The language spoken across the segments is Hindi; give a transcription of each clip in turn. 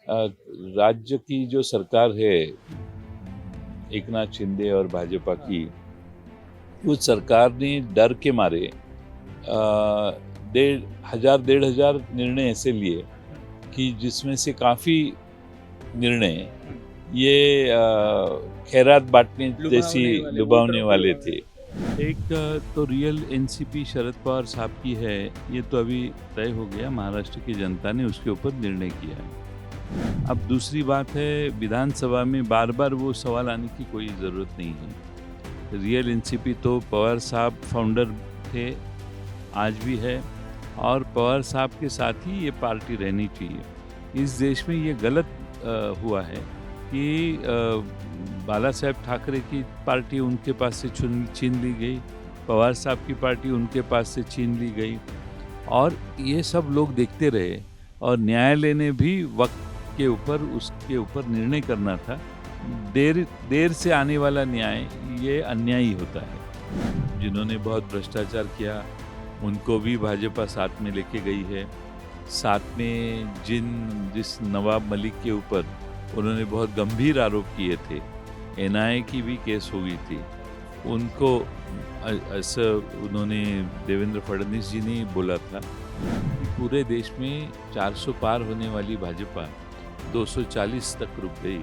राज्य की जो सरकार है एकनाथ शिंदे और भाजपा की, उस सरकार ने डर के मारे 1,500 निर्णय ऐसे लिए कि जिसमें से काफ़ी निर्णय ये खैरात बांटने जैसी लुभावने वाले थे। एक तो रियल एनसीपी शरद पवार साहब की है, ये तो अभी तय हो गया, महाराष्ट्र की जनता ने उसके ऊपर निर्णय किया है। अब दूसरी बात है, विधानसभा में बार बार वो सवाल आने की कोई ज़रूरत नहीं है। रियल एनसीपी तो पवार साहब फाउंडर थे, आज भी है, और पवार साहब के साथ ही ये पार्टी रहनी चाहिए। इस देश में ये गलत हुआ है कि बाला साहेब ठाकरे की पार्टी उनके पास से छीन ली गई, पवार साहब की पार्टी उनके पास से छीन ली गई, और ये सब लोग देखते रहे, और न्यायालय ने भी वक्त के ऊपर उसके ऊपर निर्णय करना था। देर से आने वाला न्याय ये अन्यायी होता है। जिन्होंने बहुत भ्रष्टाचार किया उनको भी भाजपा साथ में लेके गई है। साथ में जिस नवाब मलिक के ऊपर उन्होंने बहुत गंभीर आरोप किए थे, एनआईए की भी केस हो गई थी, उनको ऐसा उन्होंने देवेंद्र फडणवीस जी ने बोला था कि पूरे देश में 400 पार होने वाली भाजपा 240 तक रुक गई।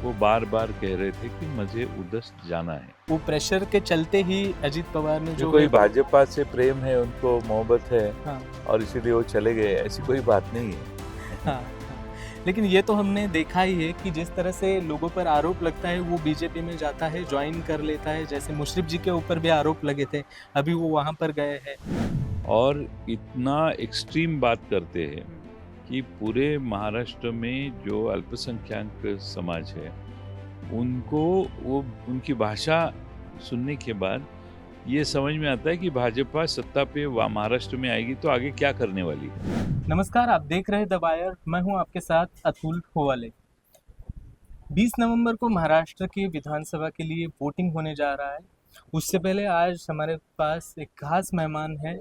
वो बार बार कह रहे थे कि मुझे उधर जाना है। वो प्रेशर के चलते ही अजित पवार ने जो कोई भाजपा से प्रेम है, उनको मोहब्बत है, हाँ, और इसीलिए वो चले गए, ऐसी कोई बात नहीं है। हाँ, लेकिन ये तो हमने देखा ही है कि जिस तरह से लोगों पर आरोप लगता है वो बीजेपी में जाता है, ज्वाइन कर लेता है। जैसे मुशर्रफ जी के ऊपर भी आरोप लगे थे, अभी वो वहाँ पर गए हैं। और इतना एक्सट्रीम बात करते हैं कि पूरे महाराष्ट्र में जो अल्पसंख्यक समाज है उनको वो उनकी भाषा सुनने के बाद ये समझ में आता है कि भाजपा सत्ता पे महाराष्ट्र में आएगी तो आगे क्या करने वाली है। नमस्कार, आप देख रहे हैं द वायर, मैं हूं आपके साथ अतुल होवाले। 20 नवंबर को महाराष्ट्र की विधानसभा के लिए वोटिंग होने जा रहा है। उससे पहले आज हमारे पास एक खास मेहमान है,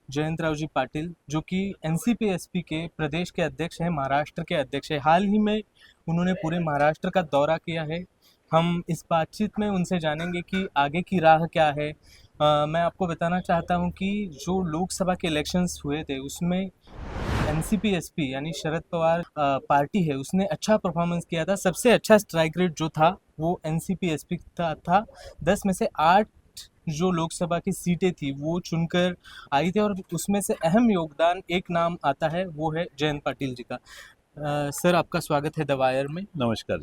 जयंत राव जी पाटिल, जो कि एनसीपी एसपी के प्रदेश के अध्यक्ष हैं, महाराष्ट्र के अध्यक्ष हैं। हाल ही में उन्होंने पूरे महाराष्ट्र का दौरा किया है। हम इस बातचीत में उनसे जानेंगे कि आगे की राह क्या है। मैं आपको बताना चाहता हूं कि जो लोकसभा के इलेक्शंस हुए थे उसमें एनसीपी एसपी यानी शरद पवार पार्टी है, उसने अच्छा परफॉर्मेंस किया था। सबसे अच्छा स्ट्राइक रेट जो था वो एनसीपी एसपी का था। 10 में से 8 जो लोकसभा की सीटें थी वो चुनकर आई थी, और उसमें से अहम योगदान एक नाम आता है, वो है जयंत पाटिल जी का। सर, आपका स्वागत है द वायर में। नमस्कार।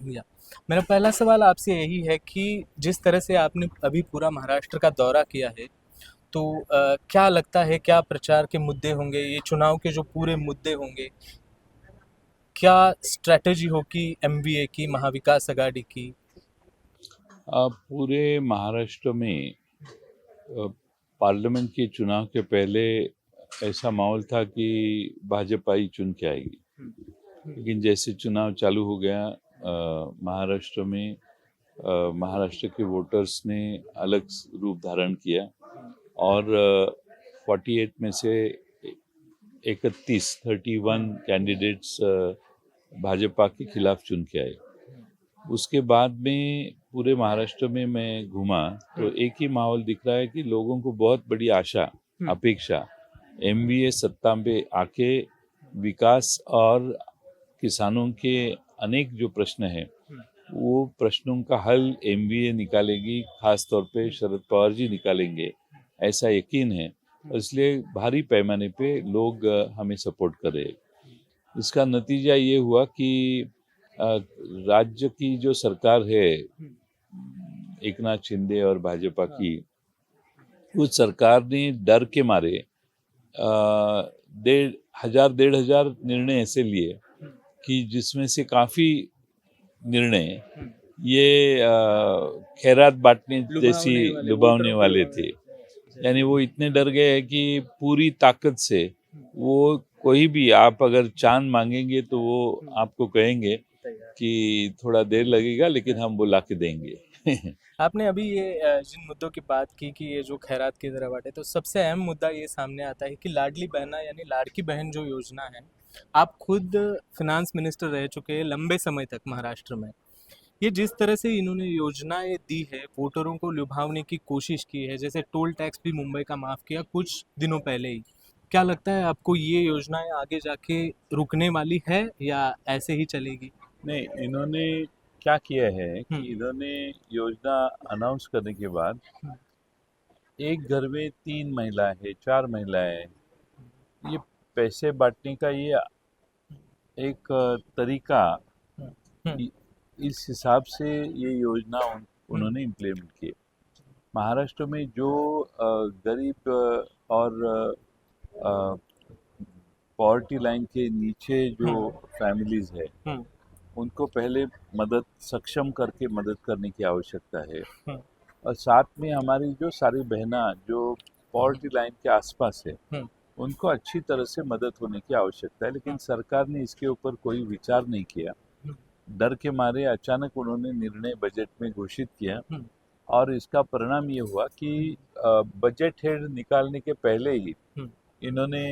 भैया, मेरा पहला सवाल आपसे यही है कि जिस तरह से आपने अभी पूरा महाराष्ट्र का दौरा किया है, तो क्या लगता है, क्या प्रचार के मुद्दे होंगे, ये चुनाव के जो पूरे मुद्दे होंगे, क्या स्ट्रैटेजी होगी एमवीए की, महाविकास अघाड़ी की? पूरे महाराष्ट्र में पार्लियामेंट के चुनाव के पहले ऐसा माहौल था कि भाजपा ही चुन के आएगी, लेकिन जैसे चुनाव चालू हो गया महाराष्ट्र में महाराष्ट्र के वोटर्स ने अलग रूप धारण किया, और 48 में से 31 कैंडिडेट्स भाजपा के खिलाफ चुन के आए। उसके बाद में पूरे महाराष्ट्र में मैं घूमा तो एक ही माहौल दिख रहा है कि लोगों को बहुत बड़ी आशा, अपेक्षा, एमवीए सत्ता पे आके विकास और किसानों के अनेक जो प्रश्न हैं वो प्रश्नों का हल एमवीए निकालेगी, खास तौर पे शरद पवार जी निकालेंगे, ऐसा यकीन है। इसलिए भारी पैमाने पे लोग हमें सपोर्ट कर रहे हैं। इसका नतीजा ये हुआ कि राज्य की जो सरकार है एकनाथ शिंदे और भाजपा की, उस सरकार ने डर के मारे 1,500 निर्णय ऐसे लिए कि जिसमें से काफ़ी निर्णय ये खैरात बांटने जैसी लुभावने वाले थे। यानी वो इतने डर गए हैं कि पूरी ताकत से वो कोई भी, आप अगर चांद मांगेंगे तो वो आपको कहेंगे कि थोड़ा देर लगेगा लेकिन हम वो ला के देंगे। आपने अभी ये जिन मुद्दों की बात की कि ये जो खैरात की तरह बांटे, तो सबसे अहम मुद्दा ये सामने आता है कि लाडली बहना यानी लाड़की बहन जो योजना है, आप खुद फिनांस मिनिस्टर रह चुके हैं लंबे समय तक महाराष्ट्र में। ये जिस तरह से इन्होंने योजनाएं दी है, वोटरों को लुभावने की कोशिश की है, जैसे टोल टैक्स भी मुंबई का माफ किया कुछ दिनों पहले ही। क्या लगता है आपको ये योजनाएं आगे जाके रुकने वाली है या ऐसे ही चलेगी? नहीं, इन्होंने क्या किया है हम्म, कि इन्होंने योजना अनाउंस करने के बाद हम्म, एक घर में 3 महिला है, 4 महिलाएं हैं, ये पैसे बांटने का ये एक तरीका, हम्म, हम्म, इ- इस हिसाब से ये योजना हम्म, उन्होंने इम्प्लीमेंट की। महाराष्ट्र में जो गरीब और पॉवर्टी लाइन के नीचे जो हम्म, फैमिलीज है, हम्म, उनको पहले मदद सक्षम करके मदद करने की आवश्यकता है। हम्म, और साथ में हमारी जो सारी बहना जो पॉवर्टी लाइन के आसपास है, हम्म, उनको अच्छी तरह से मदद होने की आवश्यकता है, लेकिन सरकार ने इसके ऊपर कोई विचार नहीं किया। हम्म, डर के मारे अचानक उन्होंने निर्णय बजट में घोषित किया, हम्म, और इसका परिणाम ये हुआ कि बजट हेड निकालने के पहले ही हम्म, इन्होंने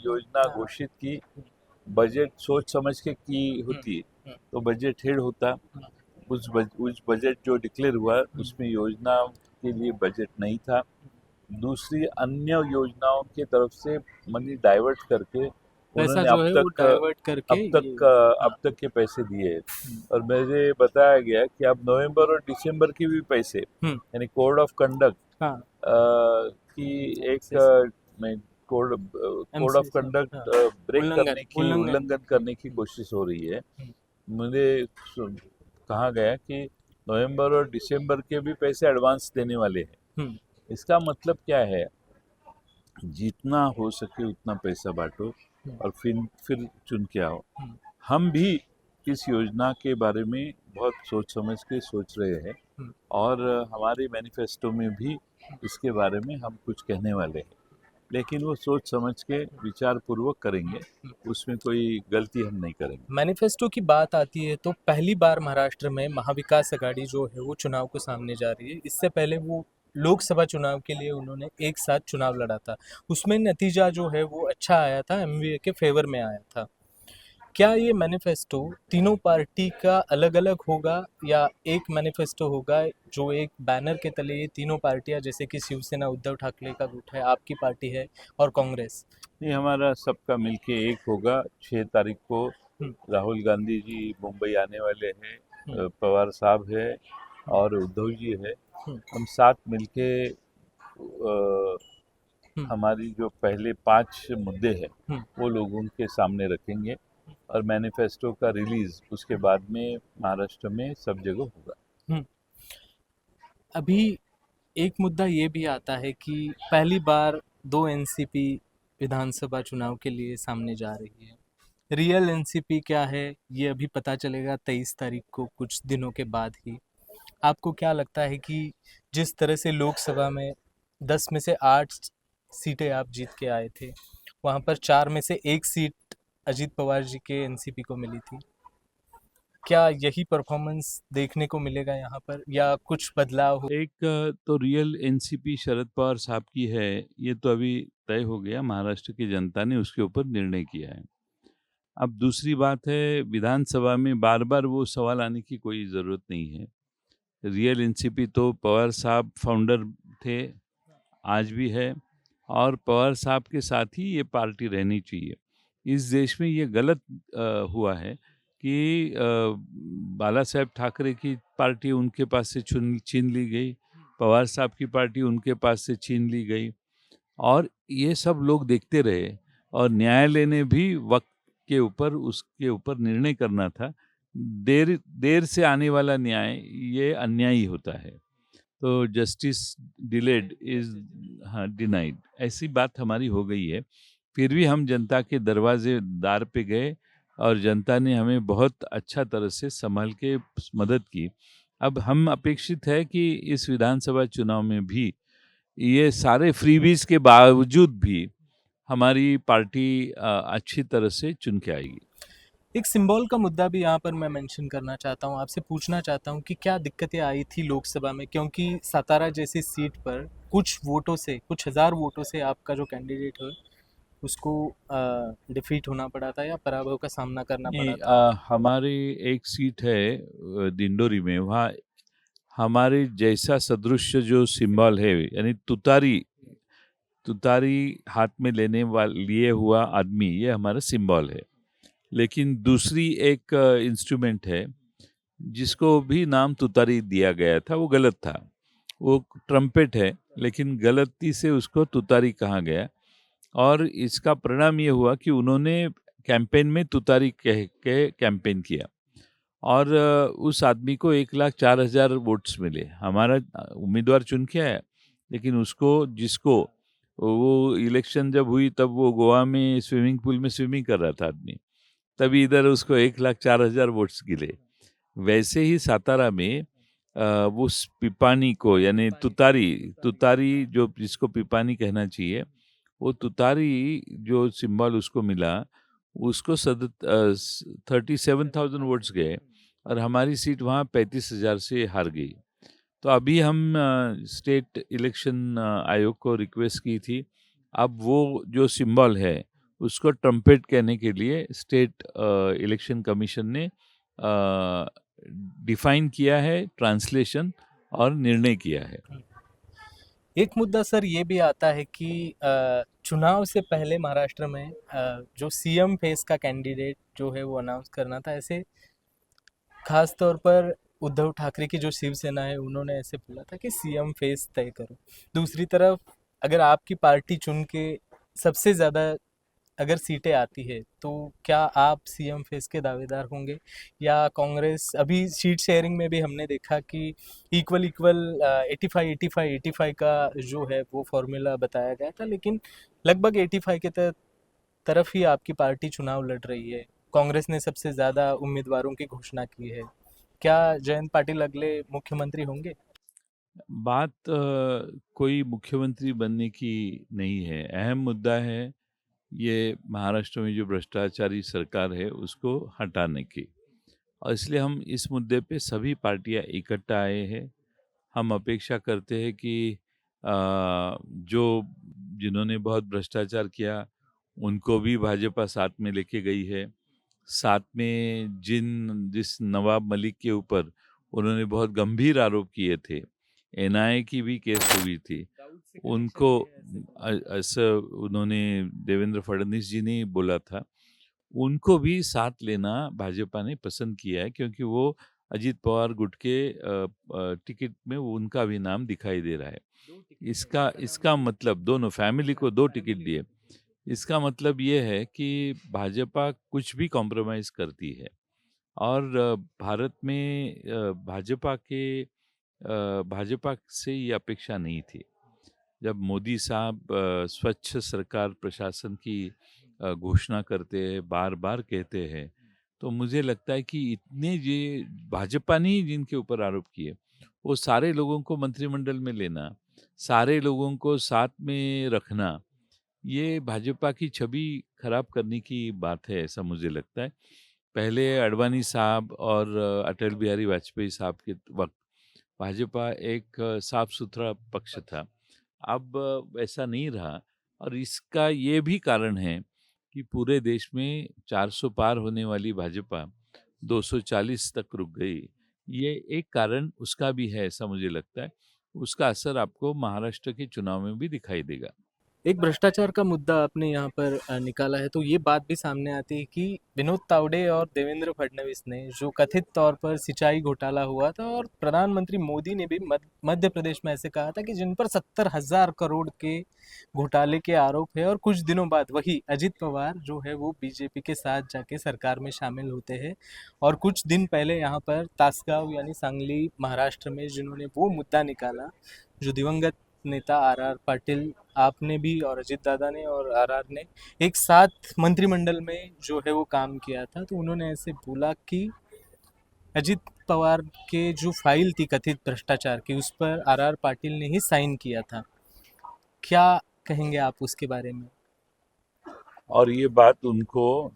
योजना हाँ, घोषित की। बजट सोच समझ के की हम्म, होती हम्म, तो बजट हेड होता। हम्म, उस बजट जो डिक्लेयर हुआ हम्म, उसमें योजना के लिए बजट नहीं था। दूसरी अन्य योजनाओं की तरफ से मनी डाइवर्ट करके पैसा उन्होंने जो है वो डाइवर्ट करके ये हाँ, अब तक के पैसे दिए हैं। हम्म, और मुझे बताया गया कि अब नवंबर और दिसंबर की भी पैसे, हम्म, यानी कोड ऑफ कंडक्ट हाँ, की एक MCC, code code of MCC, conduct हाँ, ब्रेक करने की, उल्लंघन, उल्लंघन करने की कोशिश हो रही है। हम्म, मुझे कहा गया कि नवंबर और दिसंबर के भी पैसे एडवांस देने वाले हैं। हम्म, इसका मतलब क्या है? जितना हो सके उतना पैसा बांटो हम्म, और फिर चुन के आओ। हम्म, हम भी इस योजना के बारे में बहुत सोच समझ के सोच रहे हैं, हम्म, और हमारे मैनिफेस्टो में भी इसके बारे में हम कुछ कहने वाले हैं, लेकिन वो सोच समझ के विचार पूर्वक करेंगे, हम्म। उसमें कोई गलती हम नहीं करेंगे। मैनिफेस्टो की बात आती है तो पहली बार महाराष्ट्र में महाविकास अघाड़ी जो है वो चुनाव को सामने जा रही है। इससे पहले वो लोकसभा चुनाव के लिए उन्होंने एक साथ चुनाव लड़ा था। उसमें नतीजा जो है वो अच्छा आया था, एमवीए के फेवर में आया था। क्या ये मैनिफेस्टो तीनों पार्टी का अलग अलग होगा या एक मैनिफेस्टो होगा जो एक बैनर के तले ये तीनों पार्टियां, जैसे कि शिवसेना उद्धव ठाकरे का गुट है, आपकी पार्टी है और कांग्रेस? ये हमारा सबका मिलके एक होगा। 6 तारीख को हम्म, राहुल गांधी जी मुंबई आने वाले हैं, हम्म, पवार साहब है हम्म, और उद्धव जी है। हम्म, हम साथ मिलके हम्म, हमारी जो पहले 5 मुद्दे हैं हम्म, वो लोगों के सामने रखेंगे, और मैनिफेस्टो का रिलीज उसके बाद में महाराष्ट्र में सब जगह होगा। हम्म। अभी एक मुद्दा ये भी आता है कि पहली बार दो एनसीपी विधानसभा चुनाव के लिए सामने जा रही है। रियल एनसीपी क्या है ये अभी पता चलेगा 23 तारीख को, कुछ दिनों के बाद ही। आपको क्या लगता है कि जिस तरह से लोकसभा में 10 में से 8 सीटें आप जीत के आए थे, वहां पर 4 में से 1 सीट अजीत पवार जी के एनसीपी को मिली थी, क्या यही परफॉर्मेंस देखने को मिलेगा यहाँ पर या कुछ बदलाव हो? एक तो रियल एनसीपी शरद पवार साहब की है, ये तो अभी तय हो गया, महाराष्ट्र की जनता ने उसके ऊपर निर्णय किया है। अब दूसरी बात है, विधानसभा में बार बार वो सवाल आने की कोई ज़रूरत नहीं है। रियल एनसीपी तो पवार साहब फाउंडर थे, आज भी है, और पवार साहब के साथ ही ये पार्टी रहनी चाहिए। इस देश में ये गलत हुआ है कि बाला साहेब ठाकरे की पार्टी उनके पास से छीन ली गई, पवार साहब की पार्टी उनके पास से छीन ली गई, और ये सब लोग देखते रहे, और न्यायालय ने भी वक्त के ऊपर उसके ऊपर निर्णय करना था। देर देर से आने वाला न्याय ये अन्यायी होता है, तो जस्टिस डिलेड इज, हाँ, डिनाइड, ऐसी बात हमारी हो गई है। फिर भी हम जनता के दरवाजे दार पे गए, और जनता ने हमें बहुत अच्छा तरह से संभाल के मदद की। अब हम अपेक्षित है कि इस विधानसभा चुनाव में भी ये सारे फ्रीबीज के बावजूद भी हमारी पार्टी अच्छी तरह से चुन के आएगी। एक सिंबल का मुद्दा भी यहाँ पर मैं मेंशन करना चाहता हूँ, आपसे पूछना चाहता हूँ कि क्या दिक्कतें आई थी लोकसभा में, क्योंकि सातारा जैसी सीट पर कुछ वोटों से, कुछ हजार वोटों से आपका जो कैंडिडेट है उसको डिफीट होना पड़ा था या पराभव का सामना करना पड़ा नहीं, था? हमारी एक सीट है दिंडोरी में, वहाँ हमारे जैसा सदृश्य जो सिंबल है, यानी तुतारी, तुतारी हाथ में लेने वाले लिए हुआ आदमी, ये हमारा सिंबल है। लेकिन दूसरी एक इंस्ट्रूमेंट है जिसको भी नाम तुतारी दिया गया था, वो गलत था। वो ट्रम्पेट है, लेकिन गलती से उसको तुतारी कहा गया, और इसका परिणाम ये हुआ कि उन्होंने कैंपेन में तुतारी कह के कैंपेन किया, और उस आदमी को 1,04,000 वोट्स मिले। हमारा उम्मीदवार चुन के आया, लेकिन उसको, जिसको, वो इलेक्शन जब हुई तब वो गोवा में स्विमिंग पूल में स्विमिंग कर रहा था आदमी, तभी इधर उसको 1,04,000 वोट्स गिले। वैसे ही सातारा में वो पिपानी को, यानी तुतारी, तुतारी जो जिसको पिपानी कहना चाहिए, वो तुतारी जो सिंबल उसको मिला, उसको 37,000 वोट्स गए, और हमारी सीट वहाँ 35,000 से हार गई। तो अभी हम स्टेट इलेक्शन आयोग को रिक्वेस्ट की थी, अब वो जो सिंबल है उसको ट्रम्पेट कहने के लिए स्टेट इलेक्शन कमीशन ने डिफाइन किया है, ट्रांसलेशन और निर्णय किया है। एक मुद्दा सर ये भी आता है कि चुनाव से पहले महाराष्ट्र में जो सीएम फेस का कैंडिडेट जो है वो अनाउंस करना था। ऐसे खास तौर पर उद्धव ठाकरे की जो शिवसेना है उन्होंने ऐसे बोला था कि सीएम फेस तय करो। दूसरी तरफ अगर आपकी पार्टी चुन के सबसे ज़्यादा अगर सीटें आती है तो क्या आप सीएम फेस के दावेदार होंगे, या कांग्रेस अभी सीट शेयरिंग में भी हमने देखा कि इक्वल इक्वल 85 85 85 का जो है वो फॉर्मूला बताया गया था, लेकिन लगभग 85 के तरफ ही आपकी पार्टी चुनाव लड़ रही है। कांग्रेस ने सबसे ज़्यादा उम्मीदवारों की घोषणा की है। क्या जयंत पाटिल अगले मुख्यमंत्री होंगे? बात कोई मुख्यमंत्री बनने की नहीं है, अहम मुद्दा है ये महाराष्ट्र में जो भ्रष्टाचारी सरकार है उसको हटाने की, और इसलिए हम इस मुद्दे पे सभी पार्टियां इकट्ठा आए हैं। हम अपेक्षा करते हैं कि जो जिन्होंने बहुत भ्रष्टाचार किया उनको भी भाजपा साथ में लेके गई है। साथ में जिस नवाब मलिक के ऊपर उन्होंने बहुत गंभीर आरोप किए थे, एनआईए की भी केस हुई थी, उनको ऐसा उन्होंने, देवेंद्र फडणवीस जी ने बोला था, उनको भी साथ लेना भाजपा ने पसंद किया है, क्योंकि वो अजीत पवार गुट के टिकट में उनका भी नाम दिखाई दे रहा है। इसका मतलब, दोनों फैमिली को 2 टिकट दिए। इसका मतलब ये है कि भाजपा कुछ भी कॉम्प्रोमाइज़ करती है, और भारत में भाजपा से ये अपेक्षा नहीं थी। जब मोदी साहब स्वच्छ सरकार प्रशासन की घोषणा करते हैं, बार-बार कहते हैं, तो मुझे लगता है कि इतने ये भाजपा ने ही जिनके ऊपर आरोप किए, वो सारे लोगों को मंत्रिमंडल में लेना, सारे लोगों को साथ में रखना, ये भाजपा की छवि खराब करने की बात है, ऐसा मुझे लगता है। पहले अडवाणी साहब और अटल बिहारी वाजपेयी साहब के वक़्त भाजपा एक साफ-सुथरा पक्ष था। अब वैसा नहीं रहा, और इसका ये भी कारण है कि पूरे देश में 400 पार होने वाली भाजपा 240 तक रुक गई। ये एक कारण उसका भी है, ऐसा मुझे लगता है। उसका असर आपको महाराष्ट्र के चुनाव में भी दिखाई देगा। एक भ्रष्टाचार का मुद्दा आपने यहाँ पर निकाला है तो ये बात भी सामने आती है कि विनोद तावड़े और देवेंद्र फडणवीस ने जो कथित तौर पर सिंचाई घोटाला हुआ था, और प्रधानमंत्री मोदी ने भी मध्य प्रदेश में ऐसे कहा था कि जिन पर 70,000 करोड़ के घोटाले के आरोप है, और कुछ दिनों बाद वही अजित पवार जो है वो बीजेपी के साथ जाके सरकार में शामिल होते हैं। और कुछ दिन पहले यहाँ पर तासगांव यानी सांगली महाराष्ट्र में जिन्होंने वो मुद्दा निकाला, जो दिवंगत नेता आर पाटिल, आपने भी और अजित दादा ने और आर ने एक साथ मंत्रिमंडल में जो है वो काम किया था, तो उन्होंने ऐसे बोला कि अजित पवार के जो फाइल थी कथित भ्रष्टाचार की उस पर आर पाटिल ने ही साइन किया था। क्या कहेंगे आप उसके बारे में, और ये बात उनको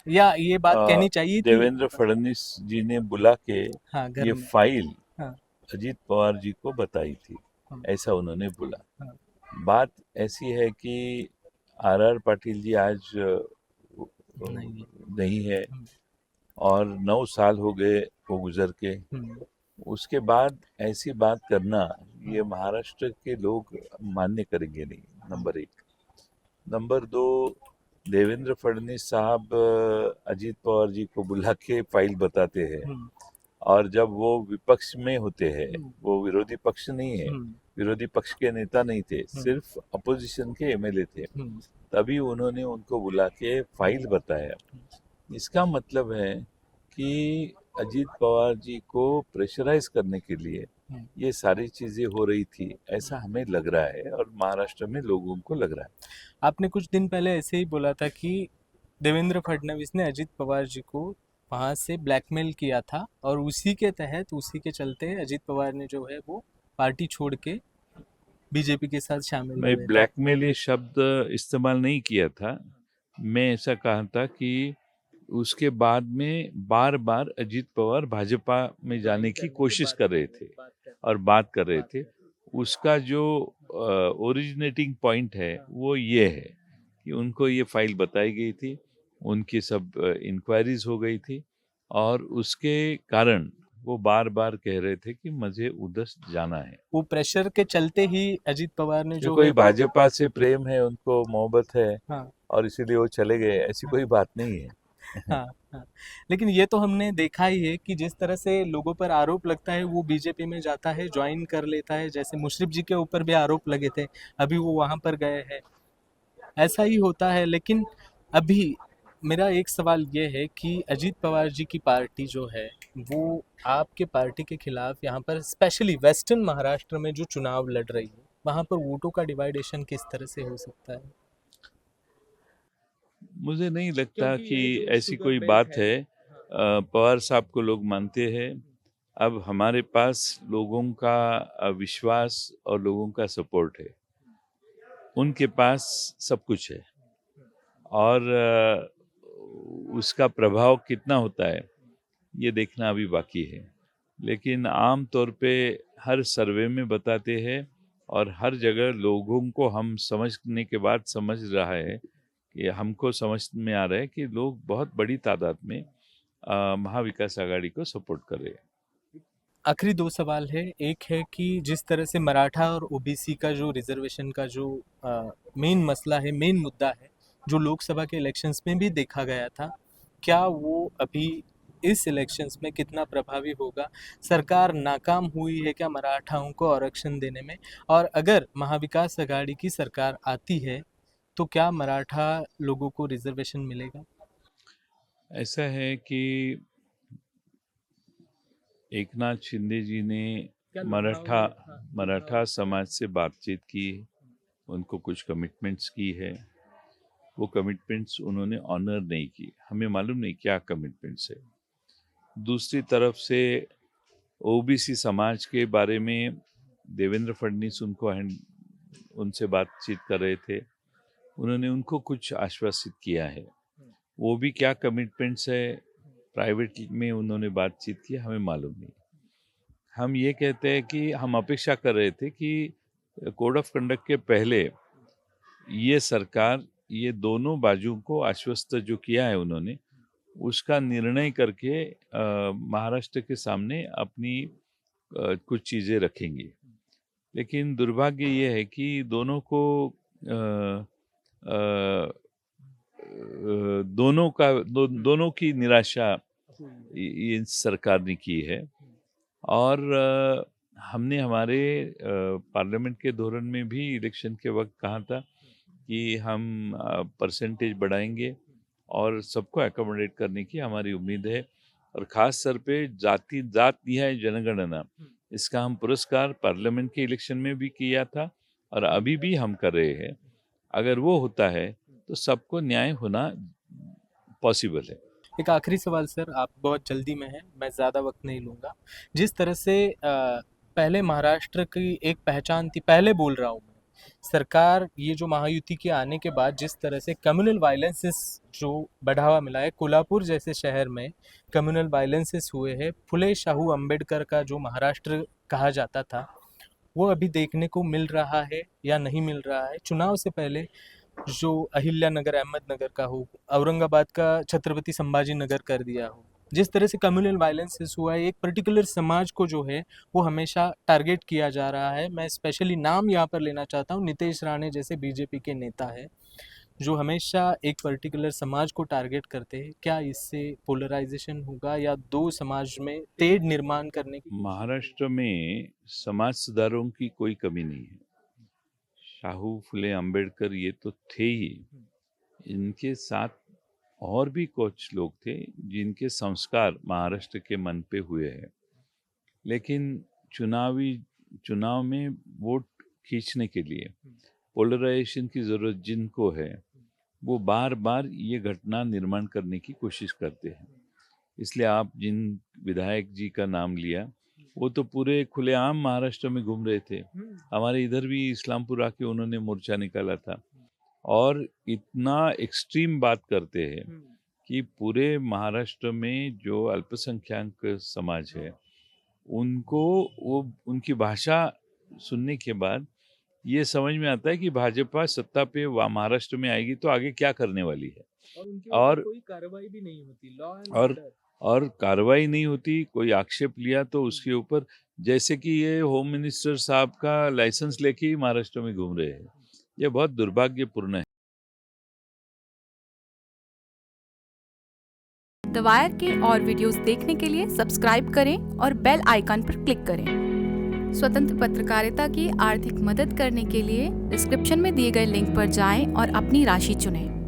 या ये बात कहनी चाहिए थी? देवेंद्र फडणवीस जी ने बुला के हाँ, घर ये में। फाइल हाँ, अजीत पवार जी को बताई थी, हाँ, ऐसा उन्होंने बोला। हाँ, बात ऐसी है कि आर पाटिल जी आज नहीं। नहीं है हम्म, और 9 साल हो गए वो गुजर के। हम्म, उसके बाद ऐसी बात करना, ये हम्म, महाराष्ट्र के लोग मान्य करेंगे नहीं, नंबर एक। नंबर दो, देवेंद्र फडणवीस साहब अजीत पवार जी को बुला के फाइल बताते हैं, हम्म, और जब वो विपक्ष में होते हैं, हम्म, वो विरोधी पक्ष नहीं है, हम्म, विरोधी पक्ष के नेता नहीं थे, हम्म, सिर्फ अपोजिशन के एमएलए थे, हम्म, तभी उन्होंने उनको बुला के फाइल बताया। इसका मतलब है कि अजीत पवार जी को प्रेशराइज करने के लिए हम्म। ये सारी चीजें हो रही थी, ऐसा हमें लग रहा है और महाराष्ट्र में लोगों को लग रहा है। आपने कुछ दिन पहले ऐसे ही बोला था कि देवेंद्र फडणवीस ने अजित पवार जी को वहां से ब्लैकमेल किया था और उसी के तहत उसी के चलते अजित पवार ने जो है वो पार्टी छोड़ के बीजेपी के साथ शामिल मैं हुए थे। ब्लैकमेल ये शब्द इस्तेमाल नहीं किया था। मैं ऐसा कहा था कि उसके बाद में बार बार अजीत पवार भाजपा में जाने की कोशिश कर रहे थे और बात कर रहे थे। उसका जो ओरिजिनेटिंग पॉइंट है वो ये है कि उनको ये फाइल बताई गई थी, उनकी सब इंक्वायरीज हो गई थी, और उसके कारण वो बार बार कह रहे थे कि मुझे उधर जाना है। वो प्रेशर के चलते ही अजित पवार ने ये जो है कोई वो। भाजपा से प्रेम है, उनको मोहब्बत है हाँ, और इसीलिए वो चले गए, ऐसी हाँ, कोई बात नहीं है। हाँ, हाँ। लेकिन ये तो हमने देखा ही है कि जिस तरह से लोगों पर आरोप लगता है वो बीजेपी में जाता है, ज्वाइन कर लेता है। जैसे मुशर्रफ जी के ऊपर भी आरोप लगे थे, अभी वो वहां पर गए हैं। ऐसा ही होता है। लेकिन अभी मेरा एक सवाल ये है कि अजीत पवार जी की पार्टी जो है वो आपके पार्टी के खिलाफ यहाँ पर स्पेशली वेस्टर्न महाराष्ट्र में जो चुनाव लड़ रही है वहाँ पर वोटों का डिवाइडेशन किस तरह से हो सकता है? मुझे नहीं लगता क्योंकि कि ये जो ऐसी शुगर कोई बेल्ट बात है। है। पवार साहब को लोग मानते हैं। अब हमारे पास लोगों का विश्वास और लोगों का सपोर्ट है, उनके पास सब कुछ है, और उसका प्रभाव कितना होता है ये देखना अभी बाकी है। लेकिन आम तौर पे हर सर्वे में बताते हैं, और हर जगह लोगों को हम समझने के बाद समझ रहा है कि हमको समझ में आ रहा है कि लोग बहुत बड़ी तादाद में महाविकास आघाड़ी को सपोर्ट कर रहे हैं। आखिरी दो सवाल है। एक है कि जिस तरह से मराठा और ओबीसी का जो रिजर्वेशन का जो मेन मसला है, मेन मुद्दा है, जो लोकसभा के इलेक्शंस में भी देखा गया था, क्या वो अभी इस इलेक्शंस में कितना प्रभावी होगा? सरकार नाकाम हुई है क्या मराठाओं को आरक्षण देने में? और अगर महाविकास आघाड़ी की सरकार आती है तो क्या मराठा लोगों को रिजर्वेशन मिलेगा? ऐसा है कि एकनाथ शिंदे जी ने मराठा मराठा समाज से बातचीत की, उनको कुछ कमिटमेंट्स की है। वो कमिटमेंट्स उन्होंने ऑनर नहीं की, हमें मालूम नहीं क्या कमिटमेंट्स है। दूसरी तरफ से ओबीसी समाज के बारे में देवेंद्र फडणवीस उनसे बातचीत कर रहे थे, उन्होंने उनको कुछ आश्वासित किया है। वो भी क्या कमिटमेंट्स है, प्राइवेट में उन्होंने बातचीत की, हमें मालूम नहीं। हम ये कहते हैं कि हम अपेक्षा कर रहे थे कि कोड ऑफ कंडक्ट के पहले ये सरकार ये दोनों बाजुओं को आश्वस्त जो किया है उन्होंने, उसका निर्णय करके महाराष्ट्र के सामने अपनी कुछ चीज़ें रखेंगी। लेकिन दुर्भाग्य ये है कि दोनों को दोनों की निराशा ये सरकार ने की है। और हमने हमारे पार्लियामेंट के दौरान में भी इलेक्शन के वक्त कहा था कि हम परसेंटेज बढ़ाएंगे और सबको एकोमोडेट करने की हमारी उम्मीद है। और ख़ास स्तर पे जात न्याय जनगणना, इसका हम पुरस्कार पार्लियामेंट के इलेक्शन में भी किया था और अभी भी हम कर रहे हैं। अगर वो होता है तो सबको न्याय होना पॉसिबल है। एक आखिरी सवाल सर, आप बहुत जल्दी में हैं, मैं ज़्यादा वक्त नहीं लूँगा। जिस तरह से पहले महाराष्ट्र की एक पहचान थी, पहले बोल रहा हूँ मैं, सरकार ये जो महायुति के आने के बाद जिस तरह से कम्युनल वायलेंसेस जो बढ़ावा मिला है, कोल्हापुर जैसे शहर में कम्युनल वायलेंसेस हुए हैं, फुले शाहू अम्बेडकर का जो महाराष्ट्र कहा जाता था, वो अभी देखने को मिल रहा है या नहीं मिल रहा है? चुनाव से पहले जो अहिल्या नगर अहमदनगर का हो, औरंगाबाद का छत्रपति संभाजी नगर कर दिया हो, जिस तरह से कम्युनल वायलेंसेस हुआ है, एक पर्टिकुलर समाज को जो है वो हमेशा टारगेट किया जा रहा है। मैं स्पेशली नाम यहाँ पर लेना चाहता हूँ, नितेश राणे जैसे बीजेपी के नेता है जो हमेशा एक पर्टिकुलर समाज को टारगेट करते हैं। क्या इससे पोलराइजेशन होगा या दो समाज में तेढ़ निर्माण करने की? महाराष्ट्र में समाज सुधारों की कोई कमी नहीं है। शाहू फुले अंबेडकर ये तो थे ही, इनके साथ और भी कुछ लोग थे जिनके संस्कार महाराष्ट्र के मन पे हुए हैं, लेकिन चुनाव में वोट खींचने के लिए पोलराइजेशन की जरूरत जिनको है वो बार बार ये घटना निर्माण करने की कोशिश करते हैं। इसलिए आप जिन विधायक जी का नाम लिया वो तो पूरे खुलेआम महाराष्ट्र में घूम रहे थे। हमारे इधर भी इस्लामपुर आके उन्होंने मोर्चा निकाला था और इतना एक्सट्रीम बात करते हैं कि पूरे महाराष्ट्र में जो अल्पसंख्यक समाज है उनको वो उनकी भाषा सुनने के बाद ये समझ में आता है कि भाजपा सत्ता पे महाराष्ट्र में आएगी तो आगे क्या करने वाली है। और कोई कार्रवाई भी नहीं होती, लॉ एंड और कार्रवाई नहीं होती। कोई आक्षेप लिया तो उसके ऊपर, जैसे कि ये होम मिनिस्टर साहब का लाइसेंस लेके ही महाराष्ट्र में घूम रहे हैं, ये बहुत दुर्भाग्यपूर्ण है। द वायर के और वीडियोस देखने के लिए सब्सक्राइब करें और बेल आइकन पर क्लिक करें। स्वतंत्र पत्रकारिता की आर्थिक मदद करने के लिए डिस्क्रिप्शन में दिए गए लिंक पर जाएं और अपनी राशि चुनें।